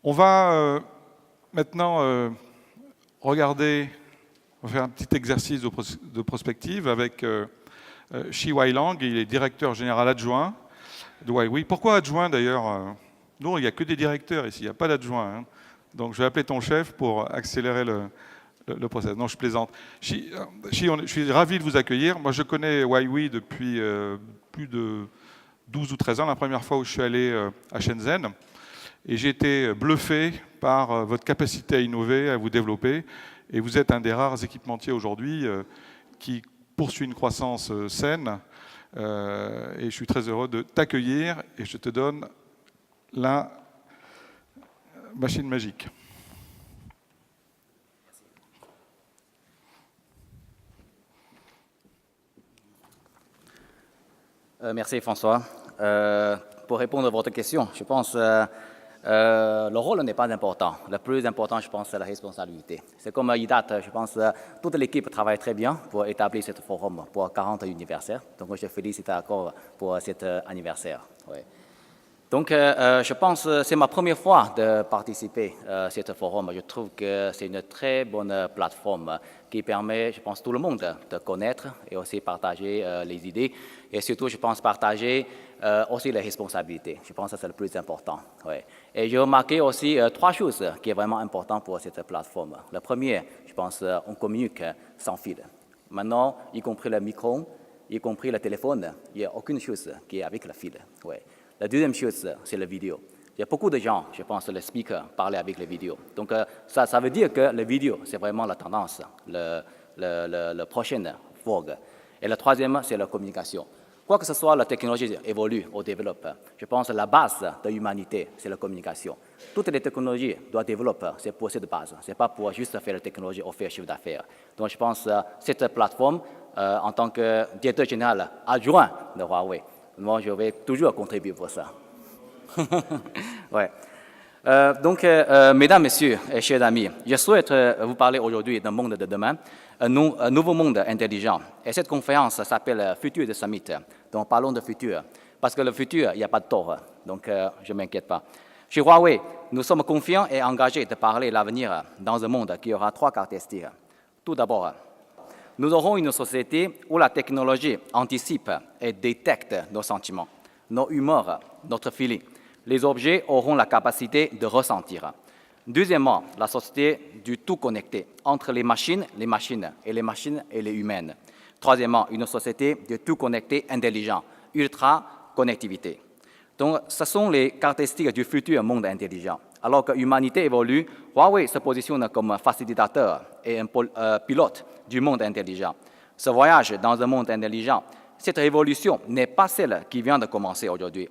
On va maintenant regarder, on va faire un petit exercice de prospective avec Shi Wailang, il est directeur général adjoint de Huawei. Pourquoi adjoint d'ailleurs? Non, il n'y a que des directeurs ici, il n'y a pas d'adjoint. Hein. Donc je vais appeler ton chef pour accélérer le process. Non, je plaisante. Shi, je suis ravi de vous accueillir. Moi, je connais Huawei depuis plus de 12 ou 13 ans, la première fois où je suis allé à Shenzhen. Et j'ai été bluffé par votre capacité à innover, à vous développer. Et vous êtes un des rares équipementiers aujourd'hui qui poursuit une croissance saine. Et je suis très heureux de t'accueillir. Et je te donne la machine magique. Merci François. Pour répondre à votre question, je pense le rôle n'est pas important. Le plus important, je pense, c'est la responsabilité. C'est comme IDAT, je pense, toute l'équipe travaille très bien pour établir ce forum pour 40 anniversaire. Donc, je félicite encore pour cet anniversaire. Oui. Donc, je pense que c'est ma première fois de participer à ce forum. Je trouve que c'est une très bonne plateforme qui permet, je pense, tout le monde de connaître et aussi partager les idées. Et surtout, je pense, partager aussi les responsabilités. Je pense que c'est le plus important. Ouais. Et j'ai remarqué aussi 3 choses qui sont vraiment importantes pour cette plateforme. Le premier, je pense, on communique sans fil. Maintenant, y compris le micro, y compris le téléphone, il n'y a aucune chose qui est avec le fil. Ouais. La deuxième chose, c'est la vidéo. Il y a beaucoup de gens, je pense, les speakers parlent avec les vidéos. Donc, ça veut dire que la vidéo, c'est vraiment la tendance, la prochaine vogue. Et le troisième, c'est la communication. Quoi que ce soit, la technologie évolue ou développe. Je pense que la base de l'humanité, c'est la communication. Toutes les technologies doivent développer, c'est pour cette base. Ce n'est pas pour juste faire la technologie ou faire chiffre d'affaires. Donc, je pense que cette plateforme, en tant que directeur général adjoint de Huawei, moi, je vais toujours contribuer pour ça. Ouais. Donc, mesdames, messieurs et chers amis, je souhaite vous parler aujourd'hui d'un monde de demain, un nouveau monde intelligent. Et cette conférence s'appelle Future de Summit. Donc, parlons de futur. Parce que le futur, il n'y a pas de tort. Donc, je ne m'inquiète pas. Chez Huawei, nous sommes confiants et engagés de parler l'avenir dans un monde qui aura 3 caractéristiques. Tout d'abord, nous aurons une société où la technologie anticipe et détecte nos sentiments, nos humeurs, notre feeling. Les objets auront la capacité de ressentir. Deuxièmement, la société du tout connecté entre les machines et les machines et les humaines. Troisièmement, une société de tout connecté intelligent, ultra-connectivité. Donc, ce sont les caractéristiques du futur monde intelligent. Alors que l'humanité évolue, Huawei se positionne comme facilitateur et un pilote du monde intelligent. Ce voyage dans un monde intelligent, cette révolution n'est pas celle qui vient de commencer aujourd'hui.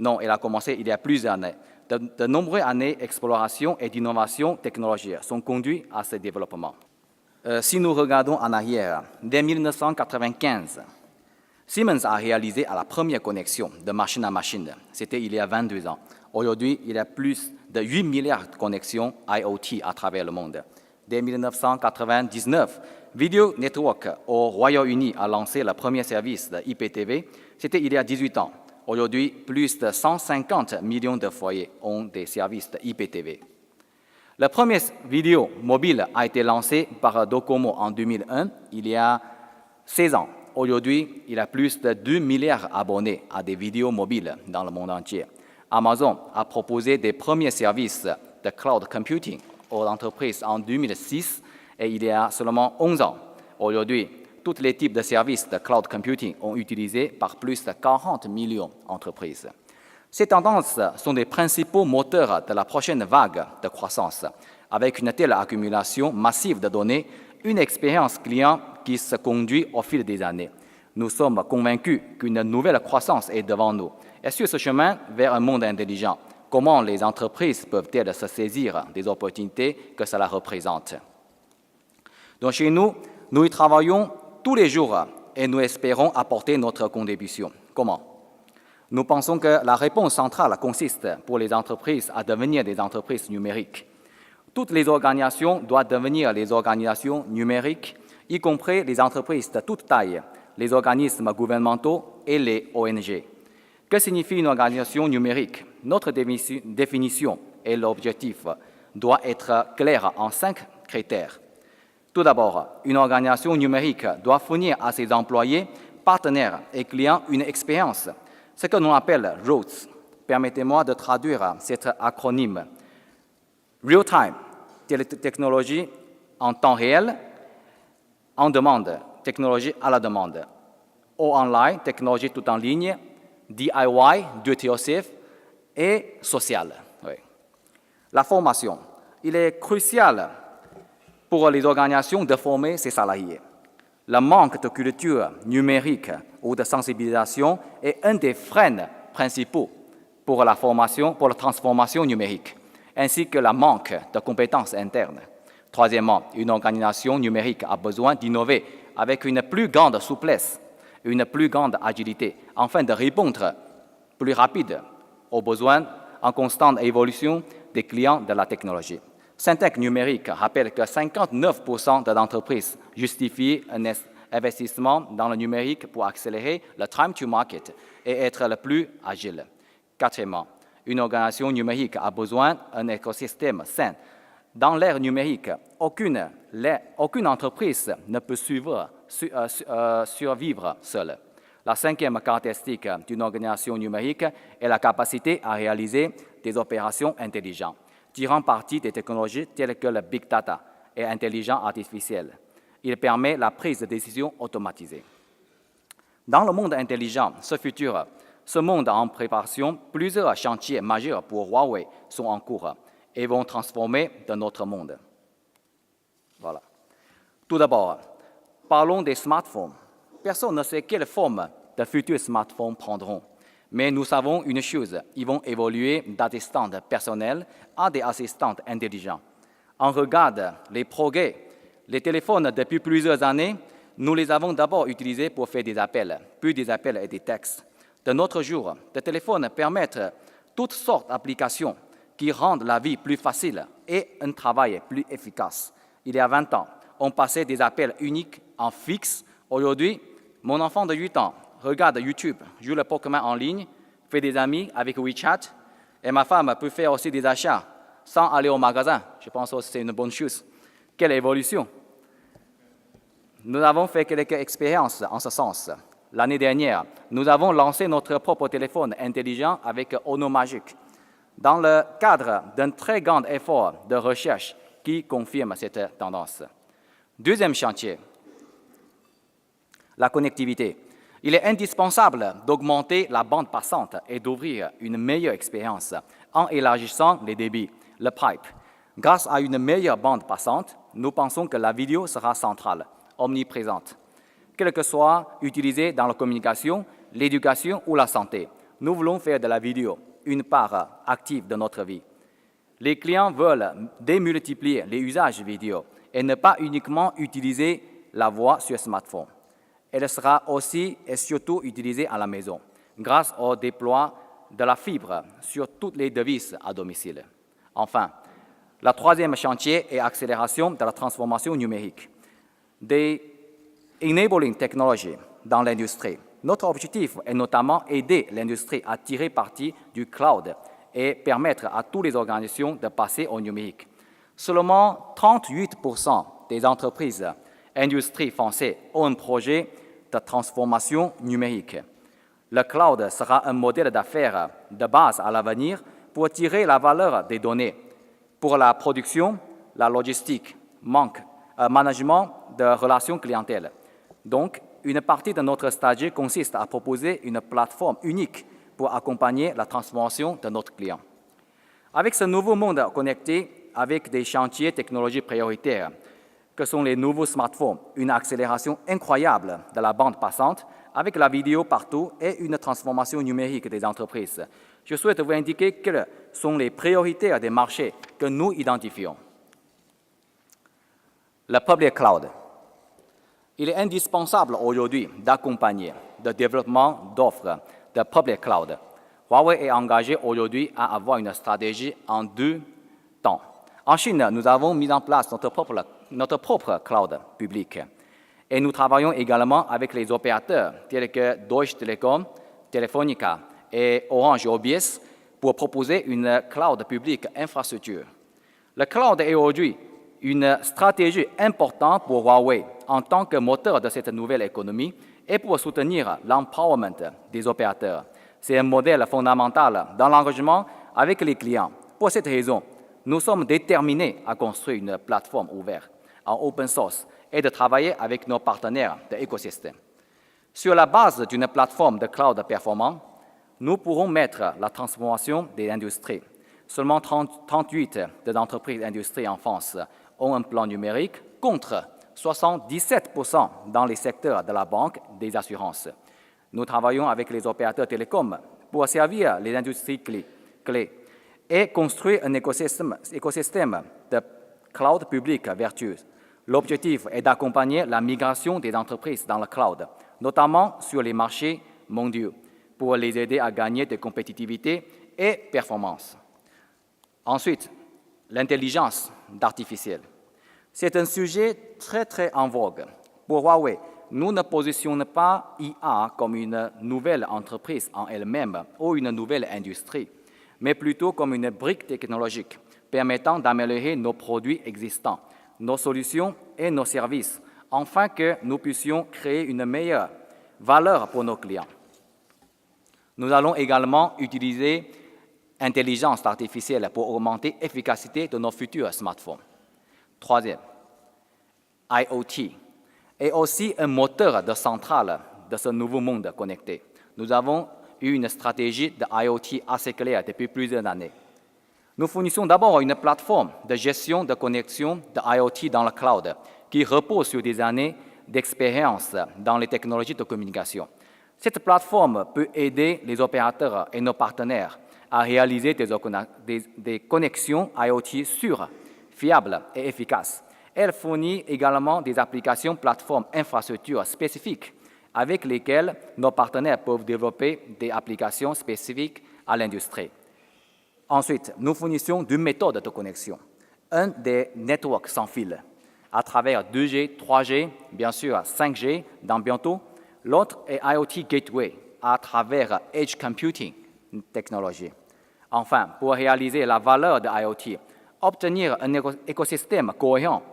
Non, elle a commencé il y a plusieurs années. De nombreuses années d'exploration et d'innovation technologique sont conduites à ce développement. Si nous regardons en arrière, dès 1995, Siemens a réalisé la première connexion de machine à machine. C'était il y a 22 ans. Aujourd'hui, il y a plus de 8 milliards de connexions IoT à travers le monde. Dès 1999, Video Network au Royaume-Uni a lancé le premier service de IPTV. C'était il y a 18 ans. Aujourd'hui, plus de 150 millions de foyers ont des services de IPTV. La première vidéo mobile a été lancée par Docomo en 2001, il y a 16 ans. Aujourd'hui, il y a plus de 2 milliards d'abonnés à des vidéos mobiles dans le monde entier. Amazon a proposé des premiers services de cloud computing aux entreprises en 2006 et il y a seulement 11 ans. Aujourd'hui, tous les types de services de cloud computing sont utilisés par plus de 40 millions d'entreprises. Ces tendances sont les principaux moteurs de la prochaine vague de croissance. Avec une telle accumulation massive de données, une expérience client qui se conduit au fil des années. Nous sommes convaincus qu'une nouvelle croissance est devant nous. Et sur ce chemin vers un monde intelligent, comment les entreprises peuvent-elles se saisir des opportunités que cela représente? Donc chez nous, nous y travaillons tous les jours et nous espérons apporter notre contribution. Comment? Nous pensons que la réponse centrale consiste pour les entreprises à devenir des entreprises numériques. Toutes les organisations doivent devenir des organisations numériques, y compris les entreprises de toute taille, les organismes gouvernementaux et les ONG. Que signifie une organisation numérique? notre définition et l'objectif doivent être clairs en 5 critères. Tout d'abord, une organisation numérique doit fournir à ses employés, partenaires et clients une expérience, ce que l'on appelle ROADS. Permettez-moi de traduire cet acronyme. Real-time, technologie en temps réel, en demande, technologie à la demande. Online, technologie tout en ligne, DIY, do-it-yourself, et social. Oui. La formation. Il est crucial pour les organisations de former ses salariés. Le manque de culture numérique ou de sensibilisation est un des freins principaux pour la formation, pour la transformation numérique, ainsi que le manque de compétences internes. Troisièmement, une organisation numérique a besoin d'innover avec une plus grande souplesse, une plus grande agilité, afin de répondre plus rapide aux besoins en constante évolution des clients de la technologie. Syntec numérique rappelle que 59% des entreprises justifient un investissement dans le numérique pour accélérer le time to market et être le plus agile. Quatrièmement, une organisation numérique a besoin d'un écosystème sain. Dans l'ère numérique, aucune entreprise ne peut survivre seule. La cinquième caractéristique d'une organisation numérique est la capacité à réaliser des opérations intelligentes, tirant parti des technologies telles que le big data et l'intelligence artificielle. Il permet la prise de décisions automatisée. Dans le monde intelligent, ce monde en préparation, plusieurs chantiers majeurs pour Huawei sont en cours et vont transformer de notre monde. Voilà. Tout d'abord, parlons des smartphones. Personne ne sait quelle forme de futurs smartphones prendront. Mais nous savons une chose, ils vont évoluer d'assistants personnels à des assistants intelligents. On regarde les progrès. Les téléphones, depuis plusieurs années, nous les avons d'abord utilisés pour faire des appels, puis des appels et des textes. De notre jour, les téléphones permettent toutes sortes d'applications qui rendent la vie plus facile et un travail plus efficace. Il y a 20 ans, on passait des appels uniques en fixe. Aujourd'hui, mon enfant de 8 ans regarde YouTube, joue le Pokémon en ligne, fait des amis avec WeChat, et ma femme peut faire aussi des achats sans aller au magasin. Je pense que c'est une bonne chose. Quelle évolution! Nous avons fait quelques expériences en ce sens. L'année dernière, nous avons lancé notre propre téléphone intelligent avec Ono Magic, dans le cadre d'un très grand effort de recherche qui confirme cette tendance. Deuxième chantier, la connectivité. Il est indispensable d'augmenter la bande passante et d'ouvrir une meilleure expérience en élargissant les débits, le pipe. Grâce à une meilleure bande passante, nous pensons que la vidéo sera centrale, omniprésente. Qu'elle que soit utilisée dans la communication, l'éducation ou la santé, nous voulons faire de la vidéo une part active de notre vie. Les clients veulent démultiplier les usages vidéo et ne pas uniquement utiliser la voix sur smartphone. Elle sera aussi et surtout utilisée à la maison, grâce au déploiement de la fibre sur toutes les devices à domicile. Enfin, le troisième chantier est l'accélération de la transformation numérique. Des enabling technologies dans l'industrie. Notre objectif est notamment aider l'industrie à tirer parti du cloud et permettre à toutes les organisations de passer au numérique. Seulement 38% des entreprises industrie françaises ont un projet de transformation numérique. Le cloud sera un modèle d'affaires de base à l'avenir pour tirer la valeur des données pour la production, la logistique, management de relations clientèle. Donc, une partie de notre stratégie consiste à proposer une plateforme unique pour accompagner la transformation de notre client. Avec ce nouveau monde connecté, avec des chantiers technologiques prioritaires, que sont les nouveaux smartphones, une accélération incroyable de la bande passante, avec la vidéo partout et une transformation numérique des entreprises. Je souhaite vous indiquer quelles sont les priorités des marchés que nous identifions. Le public cloud. Il est indispensable aujourd'hui d'accompagner le développement d'offres de public cloud. Huawei est engagé aujourd'hui à avoir une stratégie en 2 temps. En Chine, nous avons mis en place notre propre cloud public. Et nous travaillons également avec les opérateurs tels que Deutsche Telekom, Telefonica et Orange OBS pour proposer une cloud publique infrastructure. Le cloud est aujourd'hui une stratégie importante pour Huawei en tant que moteur de cette nouvelle économie et pour soutenir l'empowerment des opérateurs. C'est un modèle fondamental dans l'engagement avec les clients. Pour cette raison, nous sommes déterminés à construire une plateforme ouverte en open source et de travailler avec nos partenaires de l'écosystème. Sur la base d'une plateforme de cloud performante, nous pourrons mettre la transformation des industries. Seulement 38 des entreprises d'industrie en France ont un plan numérique contre 77% dans les secteurs de la banque et des assurances. Nous travaillons avec les opérateurs télécoms pour servir les industries clés et construire un écosystème de cloud public vertueux. L'objectif est d'accompagner la migration des entreprises dans le cloud, notamment sur les marchés mondiaux, pour les aider à gagner de compétitivité et performance. Ensuite, l'intelligence artificielle. C'est un sujet très en vogue. Pour Huawei, nous ne positionnons pas IA comme une nouvelle entreprise en elle-même ou une nouvelle industrie, mais plutôt comme une brique technologique permettant d'améliorer nos produits existants, nos solutions et nos services, afin que nous puissions créer une meilleure valeur pour nos clients. Nous allons également utiliser l'intelligence artificielle pour augmenter l'efficacité de nos futurs smartphones. Troisième, IoT est aussi un moteur de centrale de ce nouveau monde connecté. Nous avons eu une stratégie de IoT assez claire depuis plusieurs années. Nous fournissons d'abord une plateforme de gestion de connexion de IoT dans le cloud qui repose sur des années d'expérience dans les technologies de communication. Cette plateforme peut aider les opérateurs et nos partenaires à réaliser des connexions IoT sûres, fiables et efficaces. Elle fournit également des applications plateformes infrastructures spécifiques avec lesquelles nos partenaires peuvent développer des applications spécifiques à l'industrie. Ensuite, nous fournissons deux méthodes de connexion. Un des networks sans fil, à travers 2G, 3G, bien sûr 5G dans bientôt. L'autre est IoT Gateway, à travers Edge Computing technologie. Enfin, pour réaliser la valeur de IoT, obtenir un écosystème cohérent,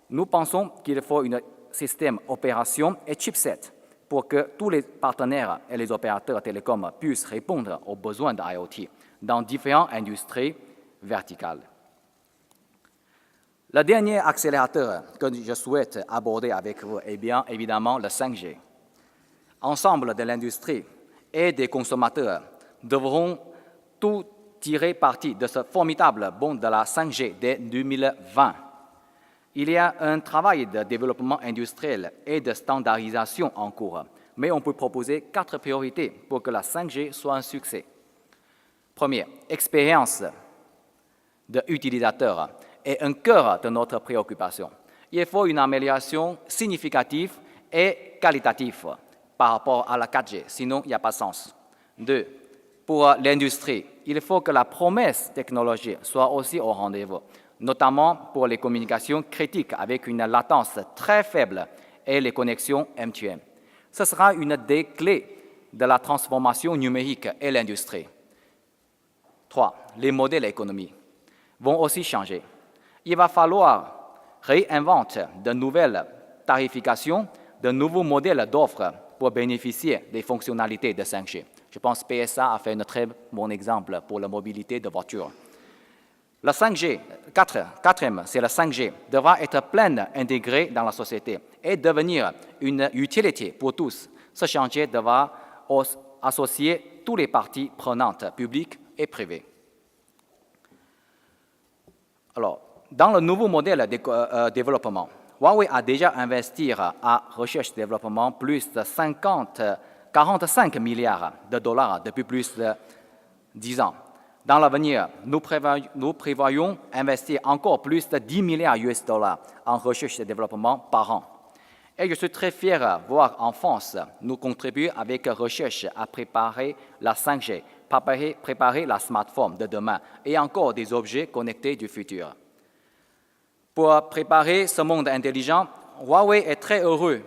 nous pensons qu'il faut un système opération et chipset pour que tous les partenaires et les opérateurs télécoms puissent répondre aux besoins de IoT dans différentes industries verticales. Le dernier accélérateur que je souhaite aborder avec vous est bien évidemment le 5G. Ensemble de l'industrie et des consommateurs devront tout tirer parti de ce formidable bond de la 5G dès 2020. Il y a un travail de développement industriel et de standardisation en cours, mais on peut proposer 4 priorités pour que la 5G soit un succès. Première, expérience de utilisateur est un cœur de notre préoccupation. Il faut une amélioration significative et qualitative par rapport à la 4G, sinon il n'y a pas de sens. 2. Pour l'industrie, il faut que la promesse technologique soit aussi au rendez-vous, notamment pour les communications critiques avec une latence très faible et les connexions M2M. Ce sera une des clés de la transformation numérique et l'industrie. 3. Les modèles économiques vont aussi changer. Il va falloir réinventer de nouvelles tarifications, de nouveaux modèles d'offres pour bénéficier des fonctionnalités de 5G. Je pense que PSA a fait un très bon exemple pour la mobilité de voitures. Le 5G, quatrième, c'est le 5G, devra être pleinement intégré dans la société et devenir une utilité pour tous. Ce chantier devra associer toutes les parties prenantes, publiques et privées. Alors, dans le nouveau modèle de développement, Huawei a déjà investi à recherche et développement plus de 45 milliards de dollars depuis plus de 10 ans. Dans l'avenir, nous prévoyons investir encore plus de 10 milliards US dollars en recherche et développement par an. Et je suis très fier de voir en France nous contribuer avec recherche à préparer la 5G, préparer la smartphone de demain et encore des objets connectés du futur. Pour préparer ce monde intelligent, Huawei est très heureux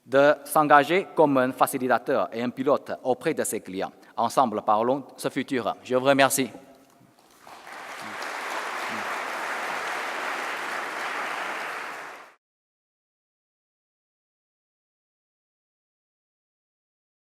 de s'engager comme un facilitateur et un pilote auprès de ses clients. Ensemble, parlons ce futur. Je vous remercie.